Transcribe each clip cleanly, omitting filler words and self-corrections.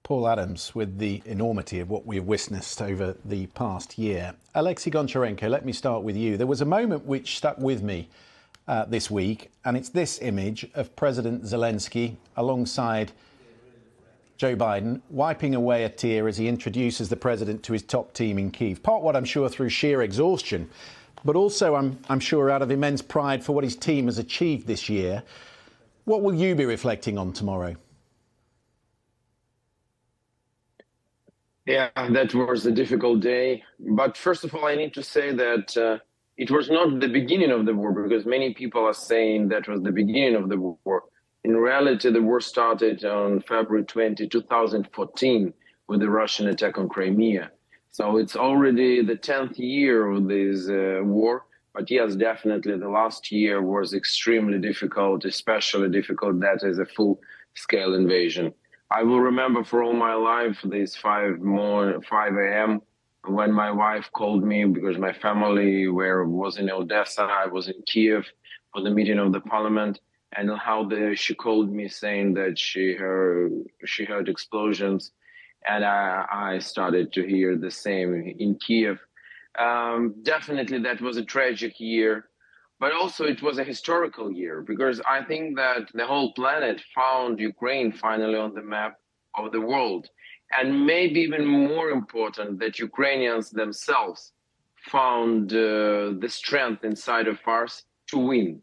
Paul Adams with the enormity of what we've witnessed over the past year. Oleksiy Goncharenko, let me start with you. There was a moment which stuck with me this week, and it's this image of President Zelensky alongside Joe Biden, wiping away a tear as he introduces the president to his top team in Kyiv. Part what I'm sure through sheer exhaustion, but also I'm sure out of immense pride for what his team has achieved this year. What will you be reflecting on tomorrow? Yeah, that was a difficult day. But first of all, I need to say that it was not the beginning of the war, because many people are saying that was the beginning of the war. In reality, the war started on February 20, 2014 with the Russian attack on Crimea. So it's already the 10th year of this war. But yes, definitely the last year was extremely difficult, especially difficult that is a full-scale invasion. I will remember for all my life this 5 a.m. when my wife called me because my family was in Odessa, I was in Kiev for the meeting of the parliament, and how she called me saying that she heard explosions, and I started to hear the same in Kiev. Definitely that was a tragic year. But also it was a historical year, because I think that the whole planet found Ukraine finally on the map of the world. And maybe even more important, that Ukrainians themselves found the strength inside of us to win.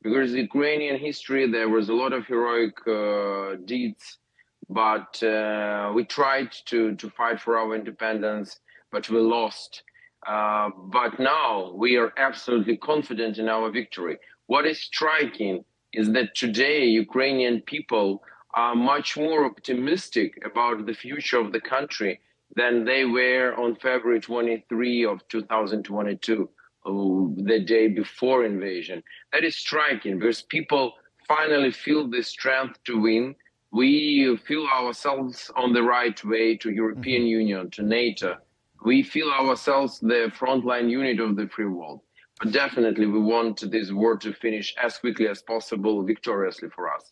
Because in Ukrainian history, there was a lot of heroic deeds, but we tried to fight for our independence, but we lost. But now we are absolutely confident in our victory. What is striking is that today Ukrainian people are much more optimistic about the future of the country than they were on February 23 of 2022, the day before invasion. That is striking, because people finally feel the strength to win. We feel ourselves on the right way to European Union, to NATO. We feel ourselves the frontline unit of the free world. But definitely we want this war to finish as quickly as possible, victoriously for us.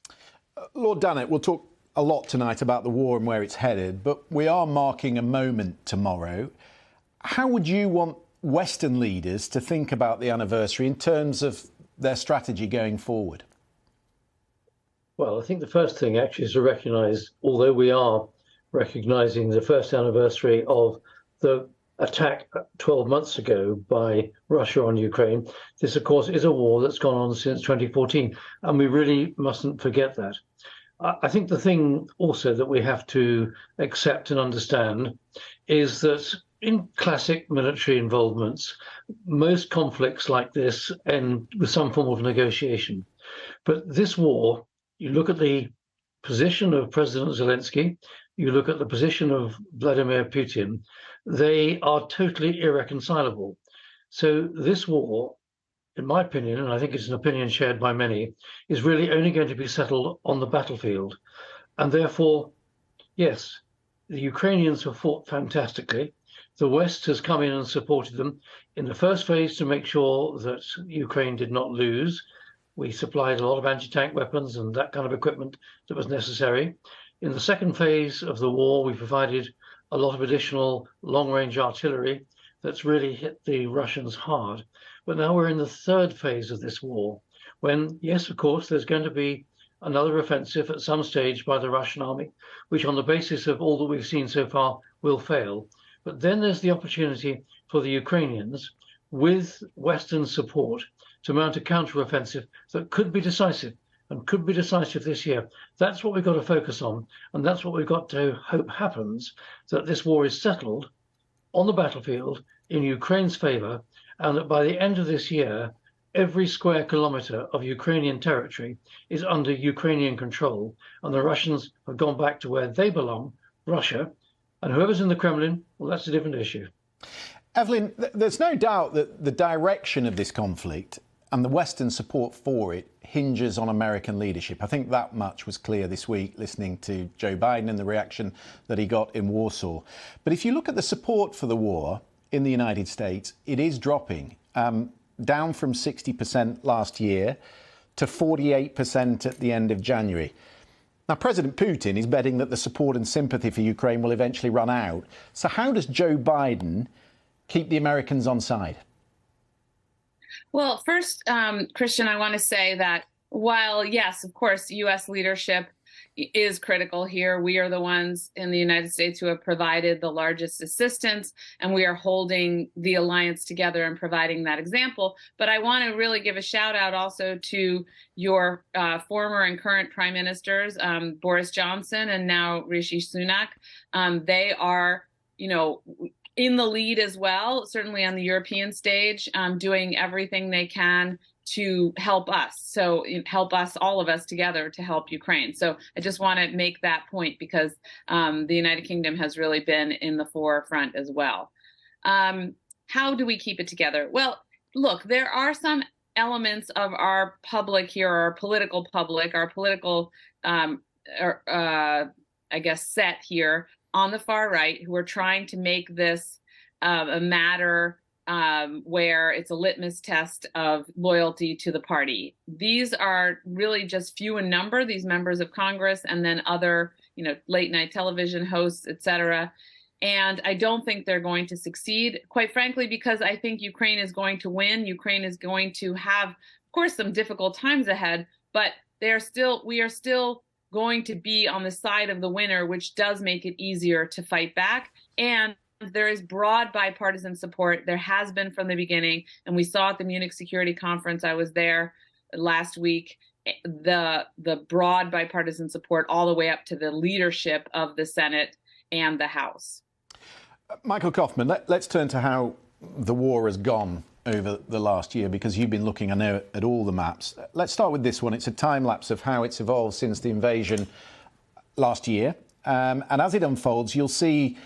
Lord Dunnett, we'll talk a lot tonight about the war and where it's headed, but we are marking a moment tomorrow. How would you want Western leaders to think about the anniversary in terms of their strategy going forward? Well, I think the first thing actually is to recognise, although we are recognising the first anniversary of the attack 12 months ago by Russia on Ukraine, this, of course, is a war that's gone on since 2014, and we really mustn't forget that. I think the thing also that we have to accept and understand is that in classic military involvements, most conflicts like this end with some form of negotiation. But this war, you look at the position of President Zelensky, you look at the position of Vladimir Putin, they are totally irreconcilable. So this war, in my opinion, and I think it's an opinion shared by many, is really only going to be settled on the battlefield. And therefore, yes, the Ukrainians have fought fantastically. The West has come in and supported them in the first phase to make sure that Ukraine did not lose. We supplied a lot of anti-tank weapons and that kind of equipment that was necessary. In the second phase of the war, we provided a lot of additional long-range artillery that's really hit the Russians hard. But now we're in the third phase of this war, when, yes, of course, there's going to be another offensive at some stage by the Russian army, which on the basis of all that we've seen so far will fail. But then there's the opportunity for the Ukrainians, with Western support, to mount a counteroffensive that could be decisive, and could be decisive this year. That's what we've got to focus on, and that's what we've got to hope happens, that this war is settled on the battlefield in Ukraine's favor, and that by the end of this year, every square kilometer of Ukrainian territory is under Ukrainian control, and the Russians have gone back to where they belong, Russia, and whoever's in the Kremlin, well, that's a different issue. Evelyn, there's no doubt that the direction of this conflict and the Western support for it hinges on American leadership. I think that much was clear this week, listening to Joe Biden and the reaction that he got in Warsaw. But if you look at the support for the war in the United States, it is dropping, down from 60% last year to 48% at the end of January. Now, President Putin is betting that the support and sympathy for Ukraine will eventually run out. So how does Joe Biden keep the Americans on side? Well, first, Christian, I want to say that while, yes, of course, U.S. leadership is critical here, we are the ones in the United States who have provided the largest assistance, and we are holding the alliance together and providing that example. But I want to really give a shout out also to your former and current prime ministers, Boris Johnson and now Rishi Sunak. They are, in the lead as well, certainly on the European stage, doing everything they can to help us. So help us, all of us together, to help Ukraine. So I just want to make that point because the United Kingdom has really been in the forefront as well. How do we keep it together? Well, look, there are some elements of our public here, our political public, our political, set here on the far right who are trying to make this a matter where it's a litmus test of loyalty to the party. These are really just few in number, these members of Congress, and then other, late night television hosts, et cetera. And I don't think they're going to succeed, quite frankly, because I think Ukraine is going to win. Ukraine is going to have, of course, some difficult times ahead, but we are still going to be on the side of the winner, which does make it easier to fight back. And there is broad bipartisan support. There has been from the beginning, and we saw at the Munich Security Conference, I was there last week, the broad bipartisan support all the way up to the leadership of the Senate and the House. Michael Kaufman, let's turn to how the war has gone over the last year, because you've been looking, I know, at all the maps. Let's start with this one. It's a time lapse of how it's evolved since the invasion last year. And as it unfolds, you'll see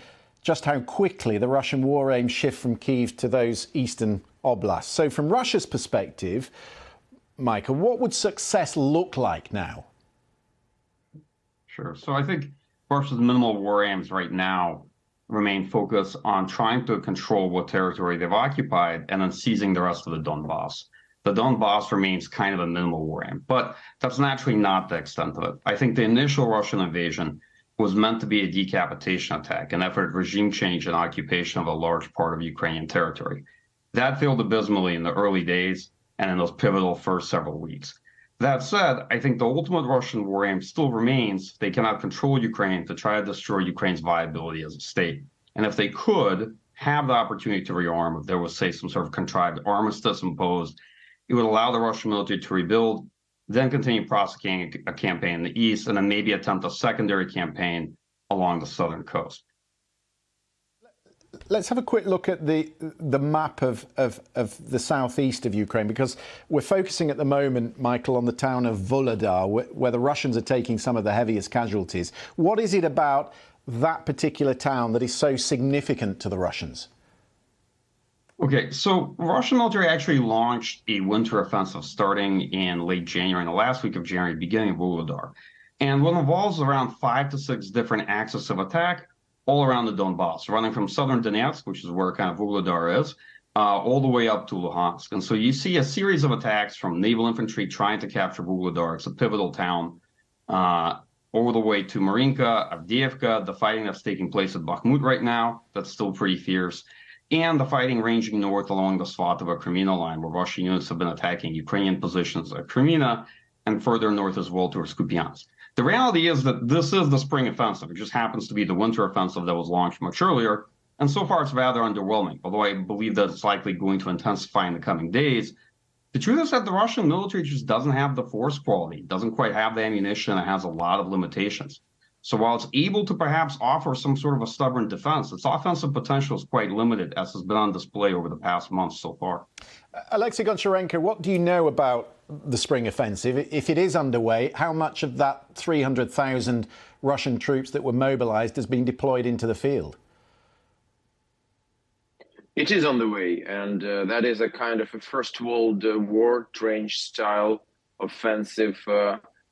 just how quickly the Russian war aims shift from Kyiv to those eastern oblasts. So from Russia's perspective, Michael, what would success look like now? Sure. So I think Russia's minimal war aims right now remain focused on trying to control what territory they've occupied and then seizing the rest of the Donbass. The Donbass remains kind of a minimal war aim, but that's naturally not the extent of it. I think the initial Russian invasion was meant to be a decapitation attack, an effort at regime change and occupation of a large part of Ukrainian territory. That failed abysmally in the early days and in those pivotal first several weeks. That said, I think the ultimate Russian war aim still remains they cannot control Ukraine to try to destroy Ukraine's viability as a state. And if they could have the opportunity to rearm, if there was, say, some sort of contrived armistice imposed, it would allow the Russian military to rebuild, then continue prosecuting a campaign in the east, and then maybe attempt a secondary campaign along the southern coast. Let's have a quick look at the map of the southeast of Ukraine, because we're focusing at the moment, Michael, on the town of Volodar, where the Russians are taking some of the heaviest casualties. What is it about that particular town that is so significant to the Russians? Okay, so Russian military actually launched a winter offensive starting in late January, in the last week of January, beginning of Volodar. And what involves around 5 to 6 different axes of attack all around the Donbass, running from southern Donetsk, which is where kind of Volodar is, all the way up to Luhansk. And so you see a series of attacks from naval infantry trying to capture Volodar. It's a pivotal town, all the way to Marinka, Avdiivka, the fighting that's taking place at Bakhmut right now, that's still pretty fierce, and the fighting ranging north along the Svatova-Kreminna line, where Russian units have been attacking Ukrainian positions at Kreminna, and further north as well towards Kupiansk. The reality is that this is the spring offensive. It just happens to be the winter offensive that was launched much earlier. And so far, it's rather underwhelming, although I believe that it's likely going to intensify in the coming days. The truth is that the Russian military just doesn't have the force quality, doesn't quite have the ammunition, and has a lot of limitations. So while it's able to perhaps offer some sort of a stubborn defense, its offensive potential is quite limited, as has been on display over the past months so far. Oleksiy Goncharenko, what do you know about the spring offensive? If it is underway, how much of that 300,000 Russian troops that were mobilized has been deployed into the field? It is on the way, and that is a kind of a First World War trench style offensive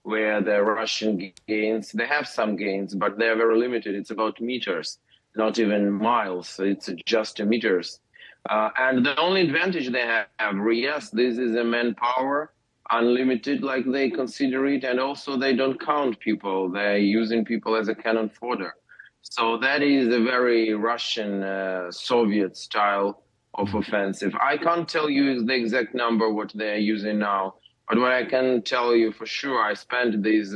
where the Russian gains, they have some gains, but they're very limited. It's about meters, not even miles. It's just meters. And the only advantage they have, yes, this is a manpower. unlimited like they consider it, and also they don't count people. They're using people as a cannon fodder. So that is a very Russian Soviet style of offensive. I can't tell you the exact number what they're using now, but what I can tell you for sure, I spent this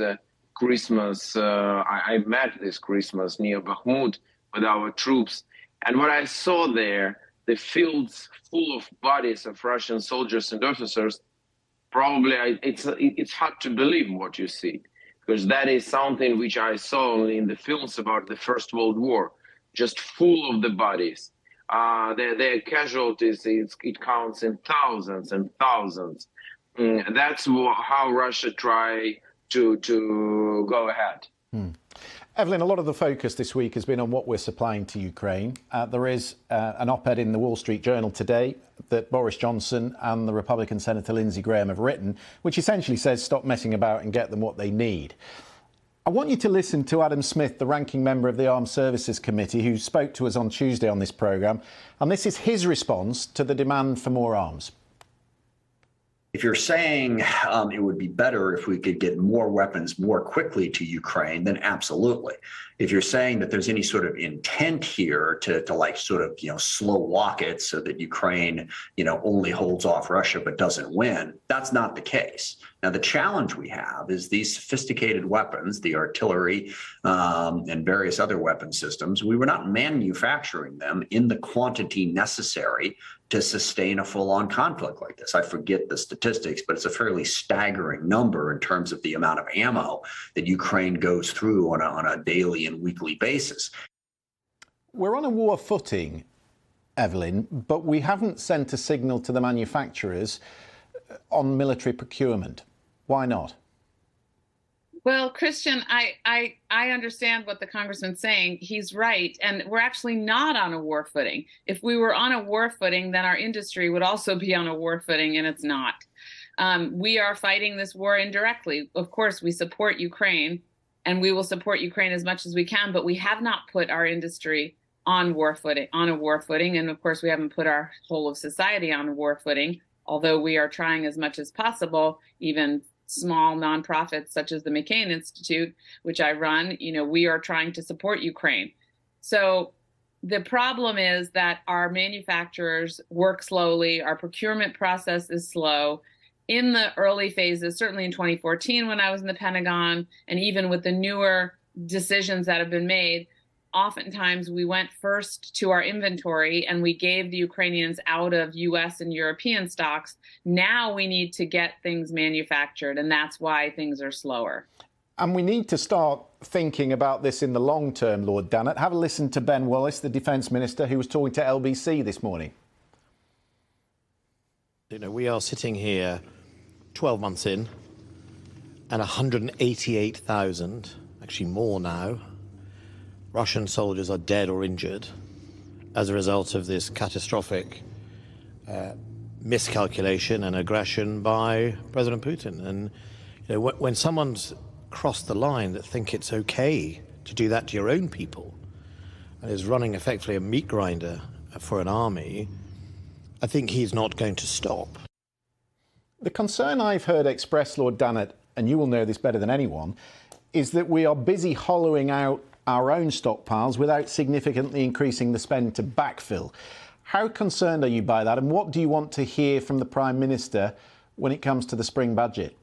Christmas, I met this Christmas near Bakhmut with our troops, and what I saw there, the fields full of bodies of Russian soldiers and officers, probably it's hard to believe what you see, because that is something which I saw only in the films about the First World War, just full of the bodies. Their casualties, it counts in thousands and thousands. That's how Russia try to go ahead. Evelyn, a lot of the focus this week has been on what we're supplying to Ukraine. There is an op-ed in the Wall Street Journal today that Boris Johnson and the Republican Senator Lindsey Graham have written, which essentially says stop messing about and get them what they need. I want you to listen to Adam Smith, the ranking member of the Armed Services Committee, who spoke to us on Tuesday on this programme. And this is his response to the demand for more arms. If you're saying it would be better if we could get more weapons more quickly to Ukraine, then absolutely. If you're saying that there's any sort of intent here to like sort of, slow walk it so that Ukraine, only holds off Russia but doesn't win, that's not the case. Now, the challenge we have is these sophisticated weapons, the artillery and various other weapon systems. We were not manufacturing them in the quantity necessary to sustain a full-on conflict like this. I forget the statistics, but it's a fairly staggering number in terms of the amount of ammo that Ukraine goes through on a daily and weekly basis. We're on a war footing, Evelyn, but we haven't sent a signal to the manufacturers on military procurement. Why not? Well, Christian, I understand what the congressman's saying. He's right. And we're actually not on a war footing. If we were on a war footing, then our industry would also be on a war footing, and it's not. We are fighting this war indirectly. Of course, we support Ukraine, and we will support Ukraine as much as we can, but we have not put our industry on a war footing. And of course, we haven't put our whole of society on a war footing, although we are trying as much as possible, even small nonprofits such as the McCain Institute, which I run, we are trying to support Ukraine. So the problem is that our manufacturers work slowly. Our procurement process is slow. In the early phases, certainly in 2014 when I was in the Pentagon, and even with the newer decisions that have been made, oftentimes we went first to our inventory and we gave the Ukrainians out of US and European stocks. Now we need to get things manufactured, and that's why things are slower. And we need to start thinking about this in the long term, Lord Dannett. Have a listen to Ben Willis, the Defence Minister, who was talking to LBC this morning. We are sitting here 12 months in, and 188,000, actually more now, Russian soldiers are dead or injured as a result of this catastrophic miscalculation and aggression by President Putin. And when someone's crossed the line that think it's okay to do that to your own people and is running effectively a meat grinder for an army, I think he's not going to stop. The concern I've heard expressed, Lord Dannett, and you will know this better than anyone, is that we are busy hollowing out our own stockpiles without significantly increasing the spend to backfill. How concerned are you by that, and what do you want to hear from the Prime Minister when it comes to the spring budget?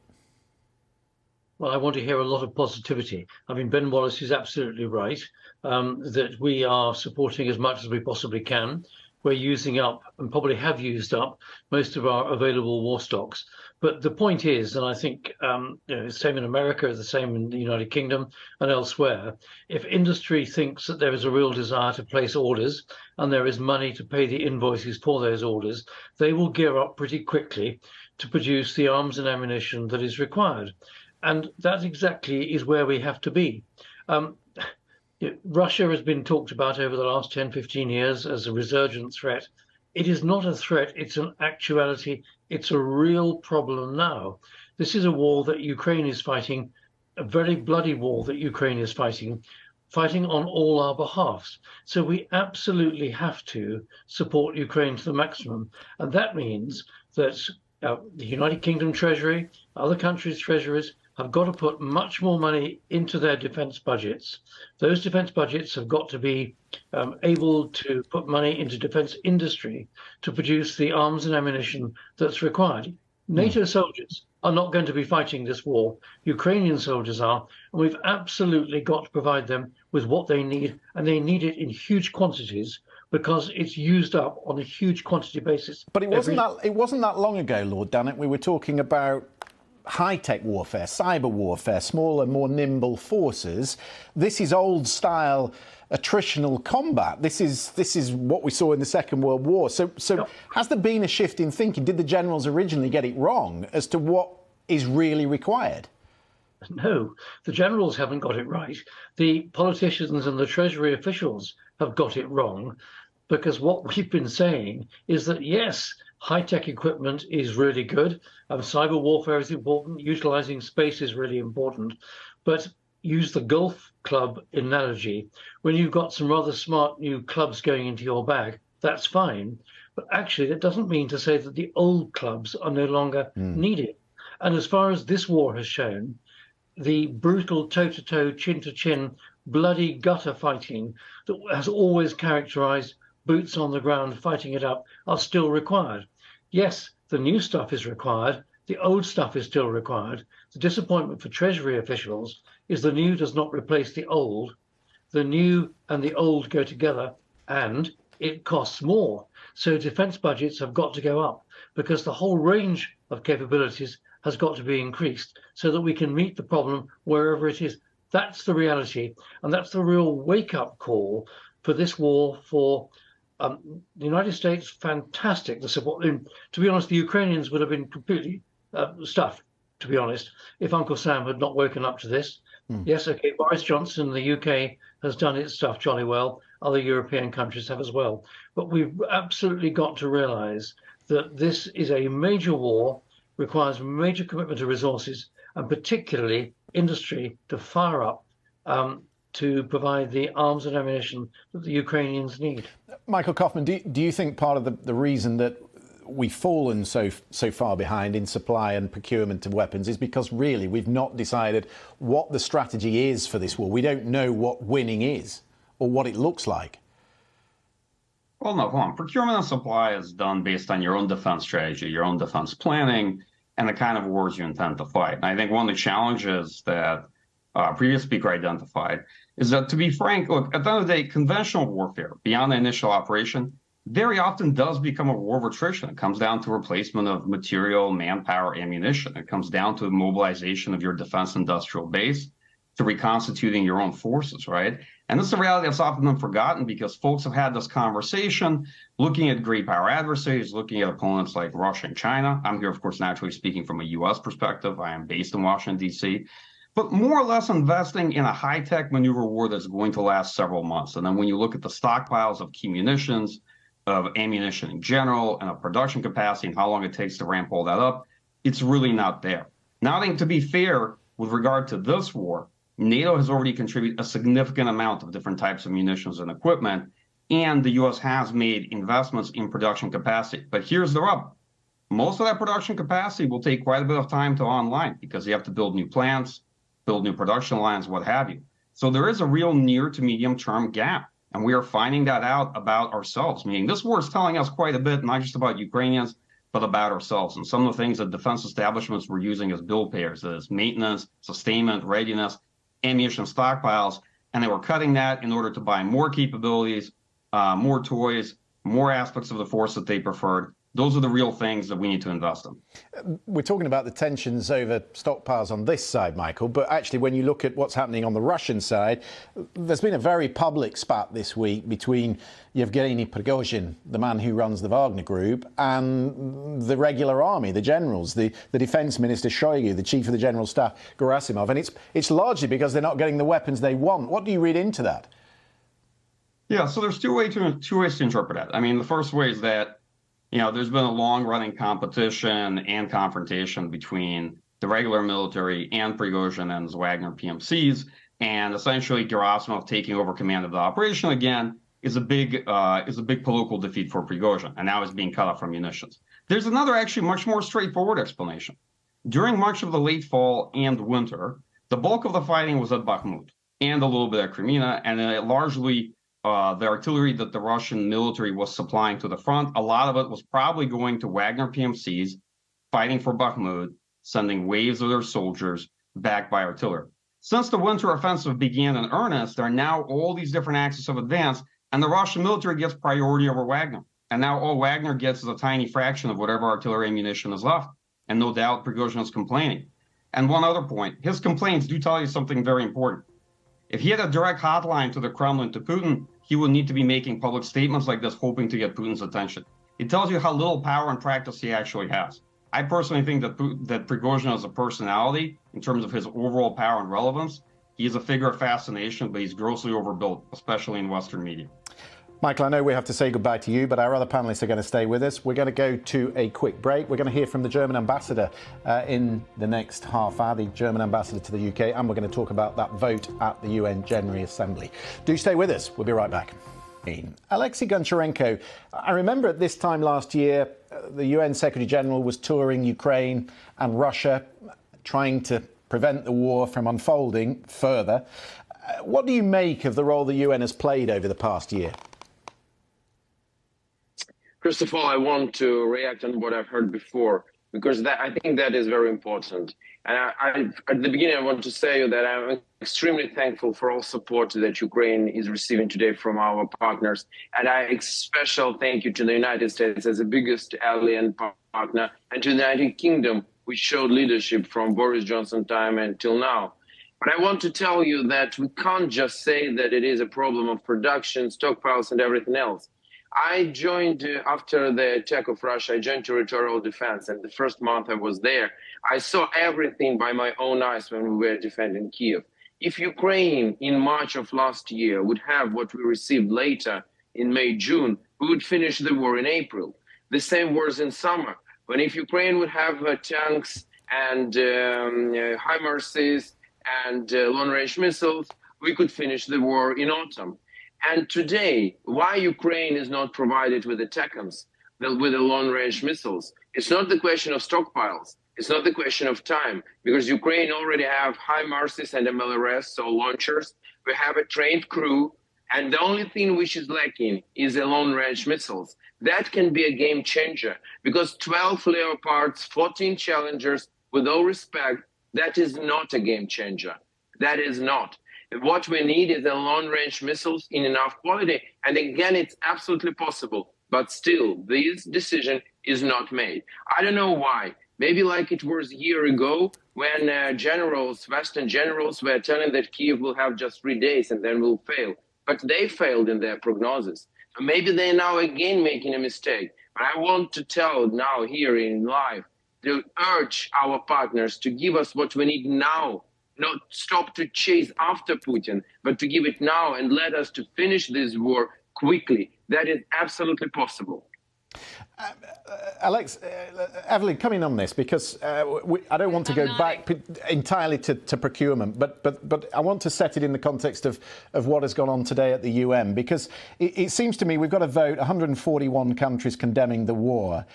Well, I want to hear a lot of positivity. I mean, Ben Wallace is absolutely right that we are supporting as much as we possibly can. We're using up, and probably have used up, most of our available war stocks. But the point is, and I think the same in America, the same in the United Kingdom and elsewhere, if industry thinks that there is a real desire to place orders and there is money to pay the invoices for those orders, they will gear up pretty quickly to produce the arms and ammunition that is required. And that exactly is where we have to be. Russia has been talked about over the last 10, 15 years as a resurgent threat. It is not a threat, it's an actuality. It's a real problem now. This is a war that Ukraine is fighting, a very bloody war that Ukraine is fighting on all our behalves. So we absolutely have to support Ukraine to the maximum. And that means that The United Kingdom Treasury, other countries' treasuries have got to put much more money into their defense budgets. Those defense budgets have got to be able to put money into defense industry to produce the arms and ammunition that's required. NATO soldiers are not going to be fighting this war. Ukrainian soldiers are, and we've absolutely got to provide them with what they need, and they need it in huge quantities because it's used up on a huge quantity basis. But it wasn't that long ago, Lord Dannett, we were talking about high-tech warfare, cyber warfare, smaller, more nimble forces. This is old-style attritional combat. This is what we saw in the Second World War. So has there been a shift in thinking? Did the generals originally get it wrong as to what is really required? No, the generals haven't got it right. The politicians and the Treasury officials have got it wrong, because what we've been saying is that, yes, high-tech equipment is really good. Cyber warfare is important. Utilizing space is really important. But use the golf club analogy. When you've got some rather smart new clubs going into your bag, that's fine. But actually, that doesn't mean to say that the old clubs are no longer needed. And as far as this war has shown, the brutal toe-to-toe, chin-to-chin, bloody gutter fighting that has always characterized boots on the ground fighting it up are still required. Yes, the new stuff is required. The old stuff is still required. The disappointment for Treasury officials is the new does not replace the old. The new and the old go together, and it costs more. So defense budgets have got to go up because the whole range of capabilities has got to be increased so that we can meet the problem wherever it is. That's the reality, and that's the real wake-up call for this war for the United States. Fantastic, the support. To be honest, the Ukrainians would have been completely stuffed, to be honest, if Uncle Sam had not woken up to this. Yes, okay, Boris Johnson in the UK has done its stuff jolly well. Other European countries have as well. But we've absolutely got to realize that this is a major war, requires major commitment to resources, and particularly industry to fire up to provide the arms and ammunition that the Ukrainians need. Michael Kaufman, do you think part of the reason that we've fallen so far behind in supply and procurement of weapons is because really we've not decided what the strategy is for this war? We don't know what winning is or what it looks like. Well, no, hold on. Procurement and supply is done based on your own defense strategy, your own defense planning, and the kind of wars you intend to fight. And I think one of the challenges that previous speaker identified is that, to be frank, look, at the end of the day, conventional warfare, beyond the initial operation, very often does become a war of attrition. It comes down to replacement of material, manpower, ammunition. It comes down to mobilization of your defense industrial base, to reconstituting your own forces, right? And this is a reality that's often been forgotten because folks have had this conversation looking at great power adversaries, looking at opponents like Russia and China. I'm here, of course, naturally speaking from a U.S. perspective. I am based in Washington, D.C., but more or less investing in a high-tech maneuver war that's going to last several months. And then when you look at the stockpiles of key munitions, of ammunition in general, and of production capacity and how long it takes to ramp all that up, it's really not there. Now, I think to be fair, with regard to this war, NATO has already contributed a significant amount of different types of munitions and equipment, and the U.S. has made investments in production capacity. But here's the rub. Most of that production capacity will take quite a bit of time to online because you have to build new plants, build new production lines, what have you. So there is a real near to medium term gap. And we are finding that out about ourselves, meaning this war is telling us quite a bit, not just about Ukrainians, but about ourselves. And some of the things that defense establishments were using as bill payers, as maintenance, sustainment, readiness, ammunition stockpiles, and they were cutting that in order to buy more capabilities, more toys, more aspects of the force that they preferred. Those are the real things that we need to invest in. We're talking about the tensions over stockpiles on this side, Michael, but actually when you look at what's happening on the Russian side, there's been a very public spat this week between Yevgeny Prigozhin, the man who runs the Wagner Group, and the regular army, the generals, the defense minister Shoigu, the chief of the general staff Gerasimov, and it's largely because they're not getting the weapons they want. What do you read into that? Yeah, so there's two ways to interpret that. I mean, the first way is that there's been a long-running competition and confrontation between the regular military and Prigozhin and his Wagner PMCs, and essentially Gerasimov taking over command of the operation again is a big political defeat for Prigozhin, and now he's being cut off from munitions. There's another actually much more straightforward explanation. During much of the late fall and winter, the bulk of the fighting was at Bakhmut and a little bit at Crimea, and largely the artillery that the Russian military was supplying to the front, a lot of it was probably going to Wagner PMCs, fighting for Bakhmut, sending waves of their soldiers backed by artillery. Since the winter offensive began in earnest, there are now all these different axes of advance, and the Russian military gets priority over Wagner. And now all Wagner gets is a tiny fraction of whatever artillery ammunition is left. And no doubt Prigozhin is complaining. And one other point, his complaints do tell you something very important. If he had a direct hotline to the Kremlin, to Putin, he would need to be making public statements like this, hoping to get Putin's attention. It tells you how little power and practice he actually has. I personally think that Prigozhin is a personality in terms of his overall power and relevance. He is a figure of fascination, but he's grossly overbuilt, especially in Western media. Michael, I know we have to say goodbye to you, but our other panelists are going to stay with us. We're going to go to a quick break. We're going to hear from the German ambassador in the next half hour, the German ambassador to the UK, and we're going to talk about that vote at the UN General Assembly. Do stay with us. We'll be right back. Oleksiy Goncharenko, I remember at this time last year, the UN Secretary General was touring Ukraine and Russia, trying to prevent the war from unfolding further. What do you make of the role the UN has played over the past year? First of all, I want to react on what I've heard before, because I think that is very important. And at the beginning, I want to say that I'm extremely thankful for all support that Ukraine is receiving today from our partners. And a special thank you to the United States as the biggest ally and partner, and to the United Kingdom, which showed leadership from Boris Johnson time until now. But I want to tell you that we can't just say that it is a problem of production, stockpiles, and everything else. I joined, after the attack of Russia, I joined territorial defense, and the first month I was there, I saw everything by my own eyes when we were defending Kiev. If Ukraine in March of last year would have what we received later in May, June, we would finish the war in April. The same was in summer, when if Ukraine would have tanks and HIMARSs and long-range missiles, we could finish the war in autumn. And today, why Ukraine is not provided with the ATACMS, with the long-range missiles? It's not the question of stockpiles. It's not the question of time, because Ukraine already have HIMARSs and MLRS, so launchers. We have a trained crew, and the only thing which is lacking is the long-range missiles. That can be a game changer, because 12 Leopards, 14 Challengers, with all respect, that is not a game changer. That is not. What we need is a long-range missiles in enough quality. And again, it's absolutely possible. But still, this decision is not made. I don't know why. Maybe like it was a year ago when Western generals were telling that Kiev will have just 3 days and then will fail. But they failed in their prognosis. So maybe they're now again making a mistake. But I want to tell now here in live, to urge our partners to give us what we need now. Not stop to chase after Putin, but to give it now and let us to finish this war quickly. That is absolutely possible. Alex, Evelyn, coming on this, because I don't want to go back entirely to procurement, but I want to set it in the context of what has gone on today at the UN, because it seems to me we've got a vote, 141 countries condemning the war,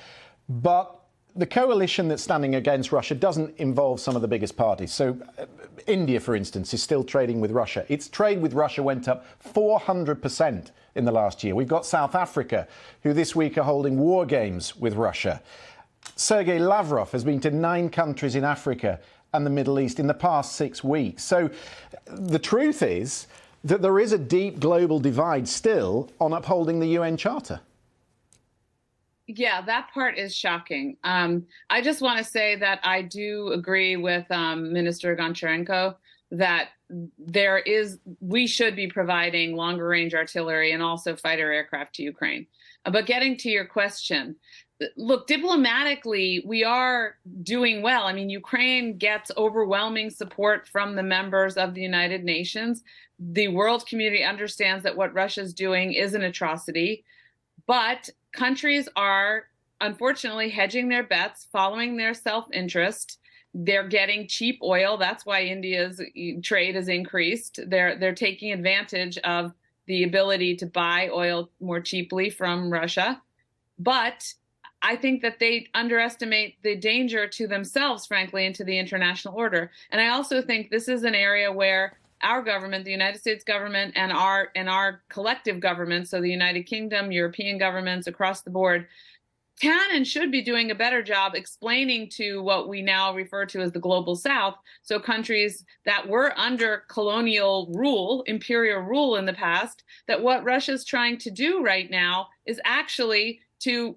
but the coalition that's standing against Russia doesn't involve some of the biggest parties. So India, for instance, is still trading with Russia. Its trade with Russia went up 400% in the last year. We've got South Africa, who this week are holding war games with Russia. Sergei Lavrov has been to 9 countries in Africa and the Middle East in the past 6 weeks. So the truth is that there is a deep global divide still on upholding the UN Charter. Yeah, that part is shocking. I just want to say that I do agree with Minister Goncharenko that we should be providing longer range artillery and also fighter aircraft to Ukraine. But getting to your question, look, diplomatically, we are doing well. I mean, Ukraine gets overwhelming support from the members of the United Nations. The world community understands that what Russia's doing is an atrocity, but countries are unfortunately hedging their bets, following their self-interest. They're getting cheap oil. That's why India's trade has increased. They're taking advantage of the ability to buy oil more cheaply from Russia. But I think that they underestimate the danger to themselves, frankly, and to the international order. And I also think this is an area where our government, the United States government, and our collective governments, so the United Kingdom, European governments across the board, can and should be doing a better job explaining to what we now refer to as the global South, so countries that were under colonial rule, imperial rule in the past, that what Russia's trying to do right now is actually to,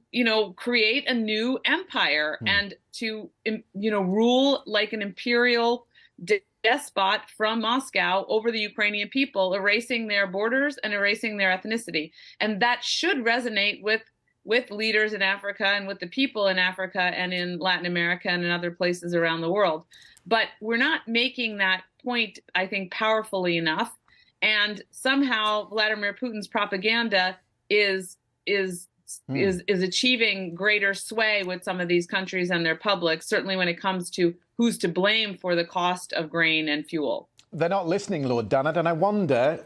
create a new empire and to, rule like an imperial despot from Moscow over the Ukrainian people, erasing their borders and erasing their ethnicity. And that should resonate with leaders in Africa and with the people in Africa and in Latin America and in other places around the world. But we're not making that point, I think, powerfully enough. And somehow Vladimir Putin's propaganda is achieving greater sway with some of these countries and their publics, certainly when it comes to who's to blame for the cost of grain and fuel. They're not listening, Lord Dannett, and I wonder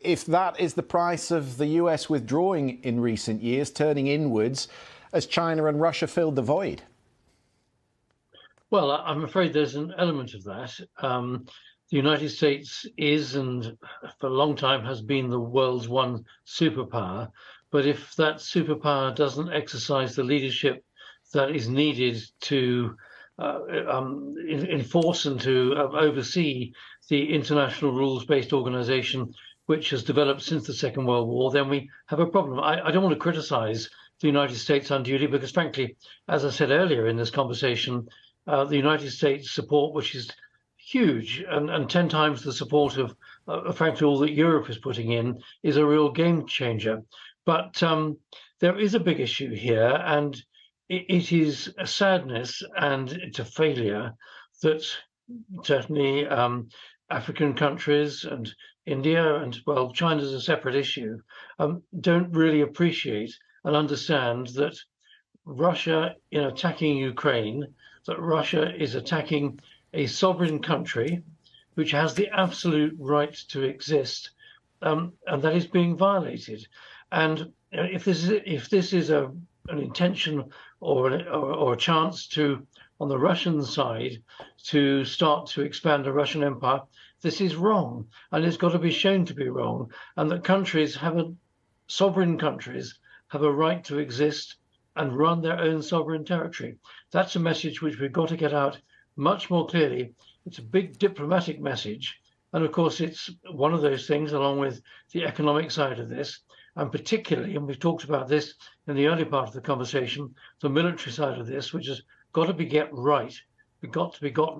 if that is the price of the US withdrawing in recent years, turning inwards as China and Russia filled the void. Well, I'm afraid there's an element of that. The United States is, and for a long time has been, the world's one superpower. But if that superpower doesn't exercise the leadership that is needed to enforce and to oversee the international rules-based organization which has developed since the Second World War, then we have a problem. I don't want to criticize the United States unduly because, frankly, as I said earlier in this conversation, the United States support, which is huge and 10 times the support of, frankly, all that Europe is putting in, is a real game changer. But there is a big issue here, and it is a sadness and it's a failure that certainly African countries and India and, well, China's a separate issue, don't really appreciate and understand that Russia, in attacking Ukraine, that Russia is attacking a sovereign country which has the absolute right to exist, and that is being violated. And if this is an intention or a chance to, on the Russian side, to start to expand the Russian empire, this is wrong, and it's got to be shown to be wrong, and that sovereign countries have a right to exist and run their own sovereign territory. That's a message which we've got to get out much more clearly. It's a big diplomatic message, and of course it's one of those things, along with the economic side of this, and particularly, and we've talked about this in the early part of the conversation, the military side of this, which has got to be got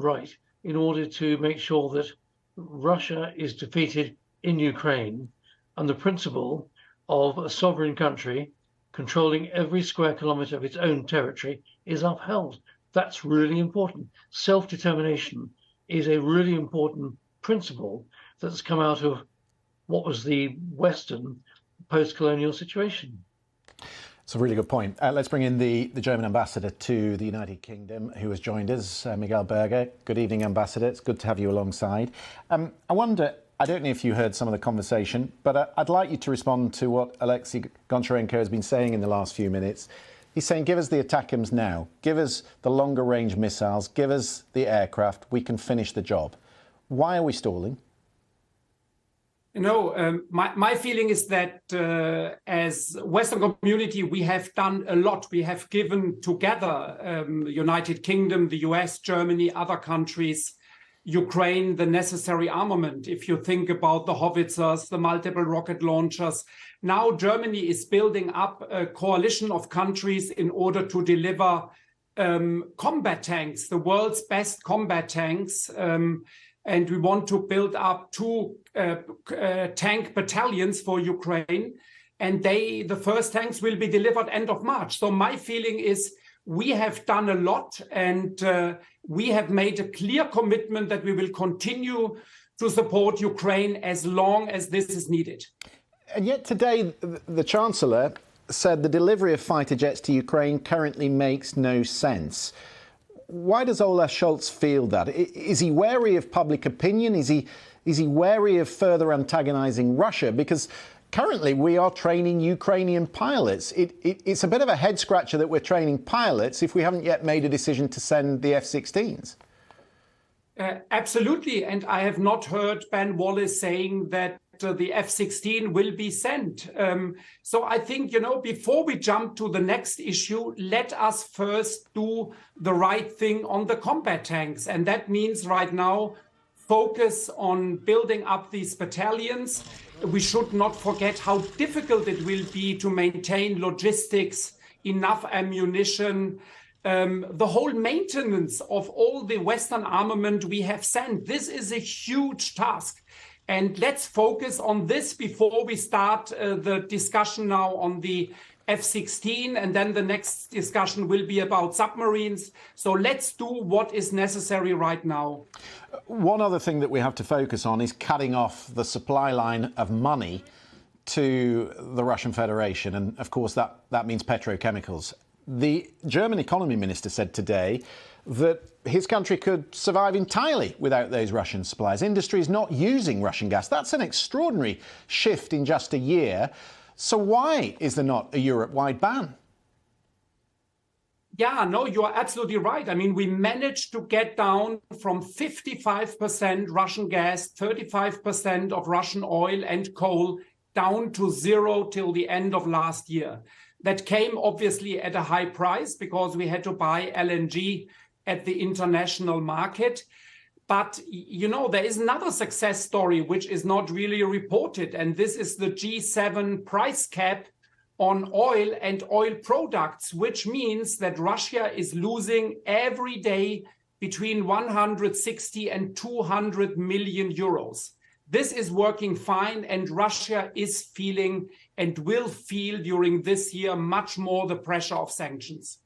right in order to make sure that Russia is defeated in Ukraine, and the principle of a sovereign country controlling every square kilometre of its own territory is upheld. That's really important. Self-determination is a really important principle that's come out of what was the Western post-colonial situation. It's a really good point. Let's bring in the German ambassador to the United Kingdom, who has joined us, Miguel Berger. Good evening, Ambassador. It's good to have you alongside. I wonder, I don't know if you heard some of the conversation, but I'd like you to respond to what Oleksiy Goncharenko has been saying in the last few minutes. He's saying, give us the ATACMS now, give us the longer range missiles, give us the aircraft, we can finish the job. Why are we stalling? My feeling is that as Western community, we have done a lot. We have given together, United Kingdom, the US, Germany, other countries, Ukraine, the necessary armament. If you think about the howitzers, the multiple rocket launchers, now Germany is building up a coalition of countries in order to deliver combat tanks, the world's best combat tanks. And we want to build up 2 tank battalions for Ukraine. And the first tanks will be delivered end of March. So my feeling is we have done a lot, and we have made a clear commitment that we will continue to support Ukraine as long as this is needed. And yet today, the Chancellor said the delivery of fighter jets to Ukraine currently makes no sense. Why does Olaf Scholz feel that? Is he wary of public opinion? Is he wary of further antagonising Russia? Because currently we are training Ukrainian pilots. It's a bit of a head scratcher that we're training pilots if we haven't yet made a decision to send the F-16s. Absolutely. And I have not heard Ben Wallace saying that the F-16 will be sent. So I think, before we jump to the next issue, let us first do the right thing on the combat tanks. And that means right now, focus on building up these battalions. We should not forget how difficult it will be to maintain logistics, enough ammunition, the whole maintenance of all the Western armament we have sent. This is a huge task. And let's focus on this before we start the discussion now on the F-16. And then the next discussion will be about submarines. So let's do what is necessary right now. One other thing that we have to focus on is cutting off the supply line of money to the Russian Federation. And of course, that means petrochemicals. The German economy minister said today that his country could survive entirely without those Russian supplies. Industry is not using Russian gas. That's an extraordinary shift in just a year. So why is there not a Europe-wide ban? Yeah, no, you are absolutely right. I mean, we managed to get down from 55% Russian gas, 35% of Russian oil and coal, down to zero till the end of last year. That came obviously at a high price because we had to buy LNG at the international market. But, there is another success story which is not really reported. And this is the G7 price cap on oil and oil products, which means that Russia is losing every day between 160 and 200 million euros. This is working fine, and Russia is feeling and will feel during this year much more the pressure of sanctions.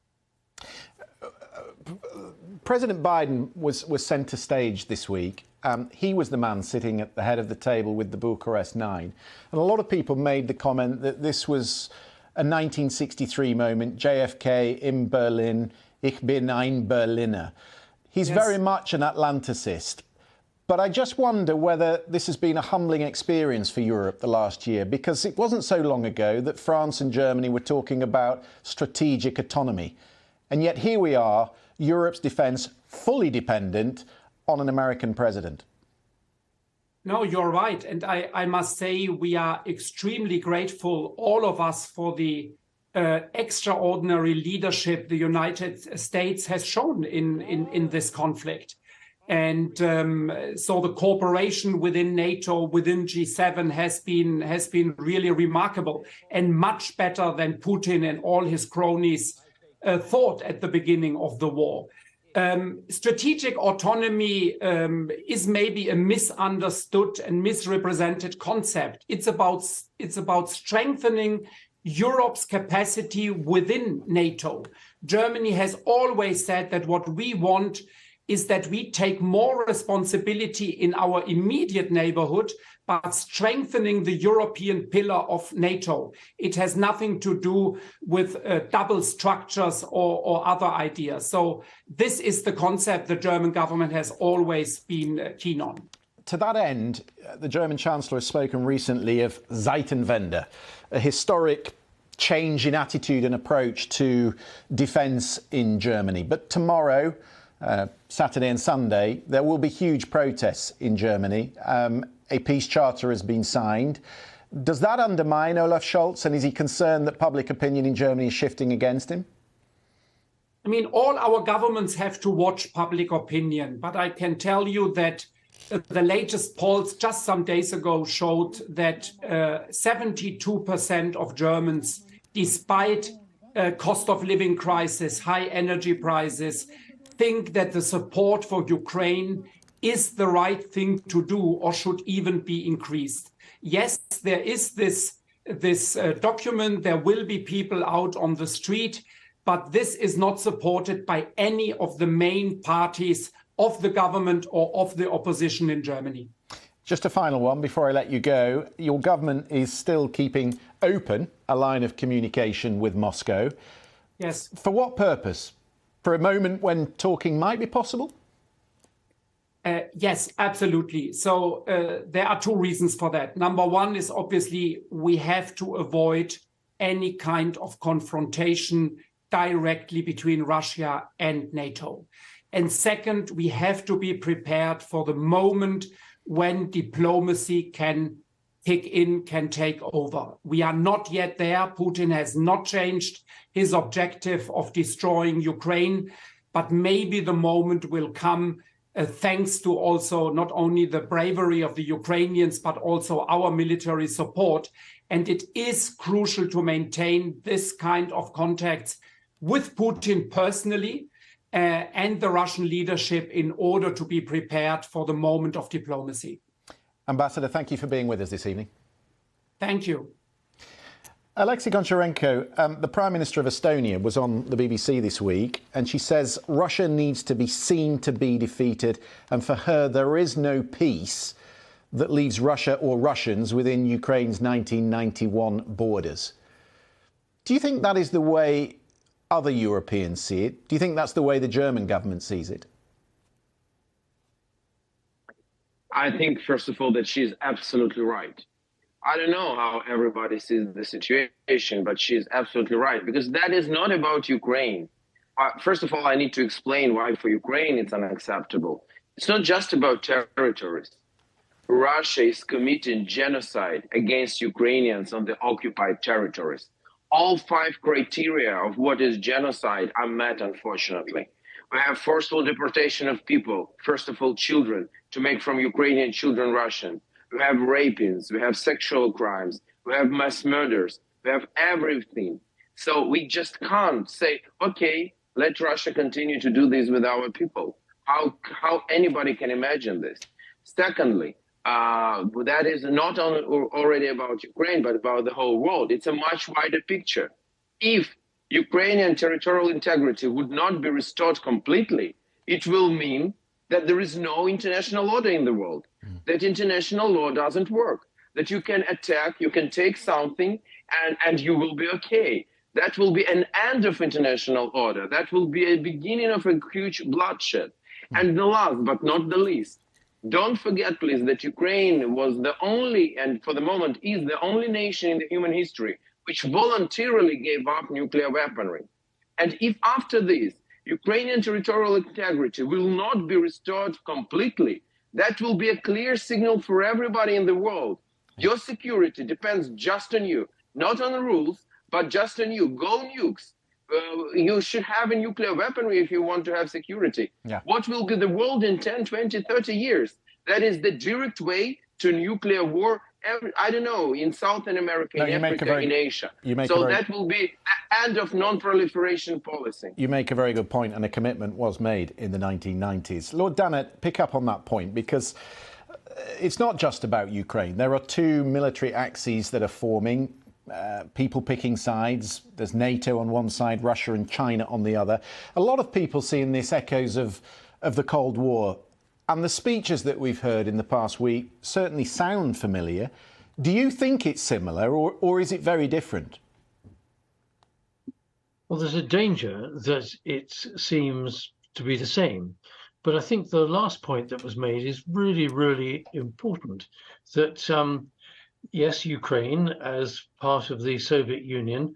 President Biden was centre stage this week. He was the man sitting at the head of the table with the Bucharest Nine. And a lot of people made the comment that this was a 1963 moment, JFK in Berlin, ich bin ein Berliner. He's very much an Atlanticist. But I just wonder whether this has been a humbling experience for Europe the last year, because it wasn't so long ago that France and Germany were talking about strategic autonomy. And yet here we are, Europe's defence fully dependent on an American president. No, you're right. And I must say we are extremely grateful, all of us, for the extraordinary leadership the United States has shown in this conflict. And so the cooperation within NATO, within G7 has been really remarkable and much better than Putin and all his cronies thought at the beginning of the war. Strategic autonomy is maybe a misunderstood and misrepresented concept. It's about strengthening Europe's capacity within NATO. Germany has always said that what we want is that we take more responsibility in our immediate neighborhood, but strengthening the European pillar of NATO. It has nothing to do with double structures or other ideas. So this is the concept the German government has always been keen on. To that end, the German Chancellor has spoken recently of Zeitenwende, a historic change in attitude and approach to defence in Germany. But tomorrow, Saturday and Sunday, there will be huge protests in Germany. A peace charter has been signed. Does that undermine Olaf Scholz, and is he concerned that public opinion in Germany is shifting against him? I mean, all our governments have to watch public opinion, but I can tell you that the latest polls just some days ago showed that 72% of Germans, despite cost of living crisis, high energy prices, think that the support for Ukraine is the right thing to do or should even be increased. Yes, there is this document, there will be people out on the street, but this is not supported by any of the main parties of the government or of the opposition in Germany. Just a final one before I let you go. Your government is still keeping open a line of communication with Moscow. Yes. For what purpose? For a moment when talking might be possible? Yes, absolutely. So there are two reasons for that. Number one is obviously we have to avoid any kind of confrontation directly between Russia and NATO. And second, we have to be prepared for the moment when diplomacy can kick in, can take over. We are not yet there. Putin has not changed his objective of destroying Ukraine, but maybe the moment will come thanks to also not only the bravery of the Ukrainians, but also our military support. And it is crucial to maintain this kind of contacts with Putin personally and the Russian leadership in order to be prepared for the moment of diplomacy. Ambassador, thank you for being with us this evening. Thank you. Oleksiy Goncharenko, the Prime Minister of Estonia, was on the BBC this week, and she says Russia needs to be seen to be defeated, and for her there is no peace that leaves Russia or Russians within Ukraine's 1991 borders. Do you think that is the way other Europeans see it? Do you think that's the way the German government sees it? I think, first of all, that she's absolutely right. I don't know how everybody sees the situation, but she's absolutely right, because that is not about Ukraine. First of all, I need to explain why for Ukraine it's unacceptable. It's not just about territories. Russia is committing genocide against Ukrainians on the occupied territories. All 5 criteria of what is genocide are met, unfortunately. We have forceful deportation of people, first of all children, to make from Ukrainian children Russian. We have rapings, we have sexual crimes, we have mass murders, we have everything. So we just can't say, okay, let Russia continue to do this with our people. How anybody can imagine this? Secondly, that is not only already about Ukraine, but about the whole world. It's a much wider picture. If Ukrainian territorial integrity would not be restored completely, it will mean that there is no international order in the world, that international law doesn't work, that you can attack, you can take something, and you will be okay. That will be an end of international order. That will be a beginning of a huge bloodshed. And the last but not the least, don't forget, please, that Ukraine was the only, and for the moment is the only nation in the human history which voluntarily gave up nuclear weaponry. And if after this, Ukrainian territorial integrity will not be restored completely, that will be a clear signal for everybody in the world. Your security depends just on you, not on the rules, but just on you. Go nukes. You should have a nuclear weaponry if you want to have security. Yeah. What will be the world in 10, 20, 30 years? That is the direct way to nuclear war, I don't know, in Southern America, in Africa, in Asia. So that will be the end of non-proliferation policy. You make a very good point, and a commitment was made in the 1990s. Lord Dannett, pick up on that point, because it's not just about Ukraine. There are 2 military axes that are forming. People picking sides. There's NATO on one side, Russia and China on the other. A lot of people see in this echoes of the Cold War, and the speeches that we've heard in the past week certainly sound familiar. Do you think it's similar, or is it very different? Well, there's a danger that it seems to be the same. But I think the last point that was made is really, really important, that yes, Ukraine, as part of the Soviet Union,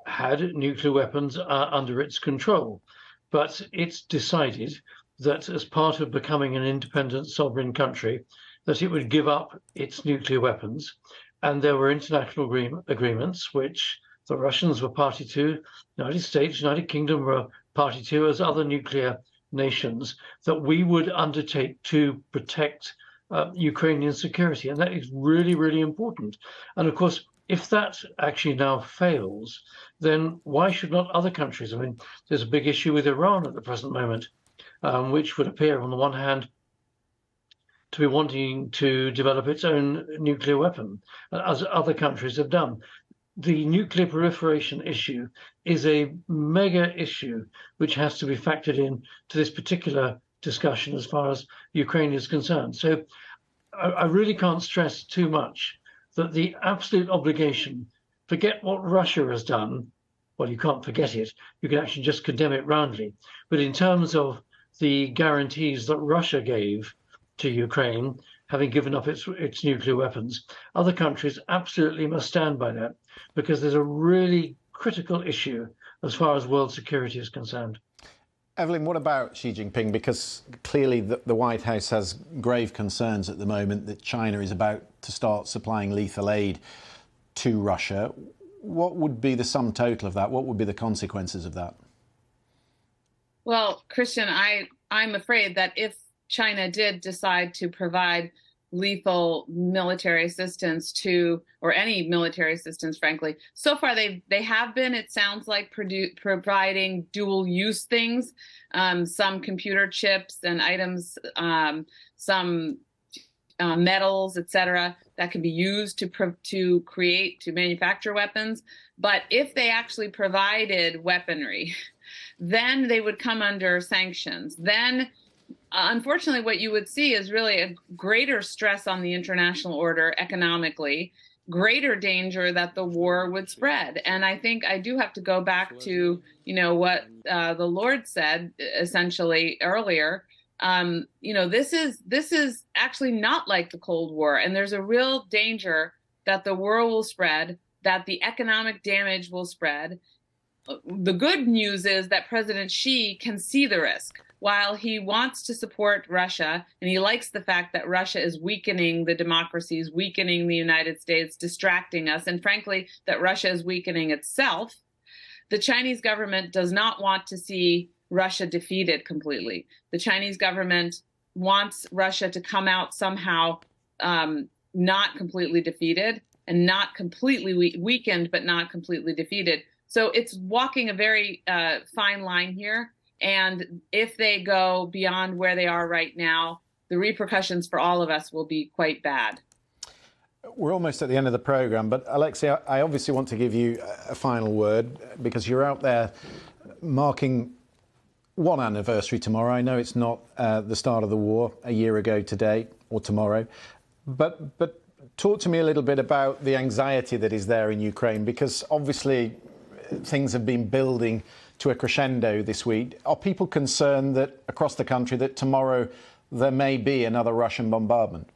had nuclear weapons under its control. But it's decided that as part of becoming an independent sovereign country, that it would give up its nuclear weapons. And there were international agreements, which the Russians were party to, United States, United Kingdom were party to, as other nuclear nations, that we would undertake to protect Ukrainian security. And that is really, really important. And of course, if that actually now fails, then why should not other countries? I mean, there's a big issue with Iran at the present moment, which would appear on the one hand to be wanting to develop its own nuclear weapon, as other countries have done. The nuclear proliferation issue is a mega issue which has to be factored in to this particular discussion as far as Ukraine is concerned. So I really can't stress too much that the absolute obligation, forget what Russia has done, well, you can't forget it, you can actually just condemn it roundly. But in terms of the guarantees that Russia gave to Ukraine, having given up its nuclear weapons. Other countries absolutely must stand by that, because there's a really critical issue as far as world security is concerned. Evelyn, what about Xi Jinping? Because clearly the White House has grave concerns at the moment that China is about to start supplying lethal aid to Russia. What would be the sum total of that? What would be the consequences of that? Well, Christian, I'm afraid that if China did decide to provide lethal military assistance to, or any military assistance, frankly, so far they have been, it sounds like, providing dual use things, some computer chips and items, some metals, etc., that can be used to manufacture weapons. But if they actually provided weaponry, then they would come under sanctions. Then unfortunately, what you would see is really a greater stress on the international order economically, greater danger that the war would spread. And I think I do have to go back to, what the Lord said essentially earlier. This is actually not like the Cold War, and there's a real danger that the war will spread, that the economic damage will spread. The good news is that President Xi can see the risk. While he wants to support Russia, and he likes the fact that Russia is weakening the democracies, weakening the United States, distracting us, and frankly, that Russia is weakening itself, the Chinese government does not want to see Russia defeated completely. The Chinese government wants Russia to come out somehow not completely defeated and not completely weakened, but not completely defeated. So it's walking a very fine line here. And if they go beyond where they are right now, the repercussions for all of us will be quite bad. We're almost at the end of the programme, but Oleksiy, I obviously want to give you a final word, because you're out there marking one anniversary tomorrow. I know it's not the start of the war, a year ago today or tomorrow, but talk to me a little bit about the anxiety that is there in Ukraine, because obviously things have been building to a crescendo this week. Are people concerned that across the country that tomorrow there may be another Russian bombardment?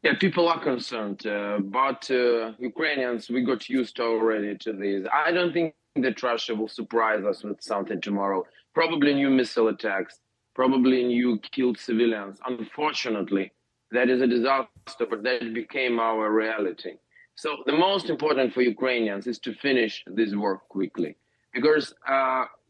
Yeah, people are concerned, but Ukrainians, we got used already to this. I don't think that Russia will surprise us with something tomorrow. Probably new missile attacks, probably new killed civilians. Unfortunately, that is a disaster, but that became our reality. So the most important for Ukrainians is to finish this war quickly, because,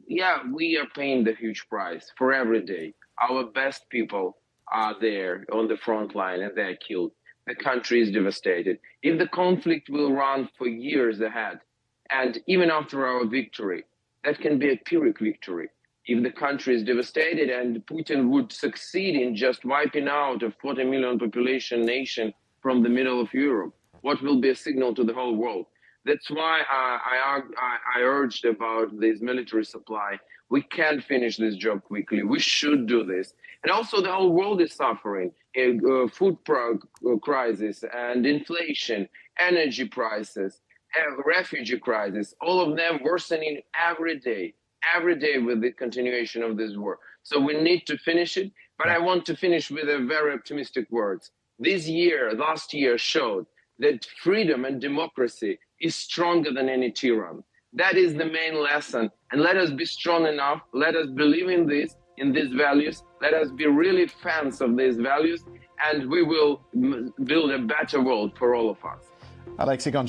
we are paying the huge price for every day. Our best people are there on the front line and they're killed. The country is devastated. If the conflict will run for years ahead, and even after our victory, that can be a Pyrrhic victory. If the country is devastated and Putin would succeed in just wiping out a 40 million population nation from the middle of Europe, what will be a signal to the whole world? That's why I urged about this military supply. We can finish this job quickly. We should do this. And also the whole world is suffering. Food crisis and inflation, energy prices, refugee crisis, all of them worsening every day with the continuation of this war. So we need to finish it. But I want to finish with a very optimistic words. Last year showed that freedom and democracy is stronger than any tyranny. That is the main lesson. And let us be strong enough. Let us believe in these values. Let us be really fans of these values. And we will build a better world for all of us. Oleksiy Goncharenko.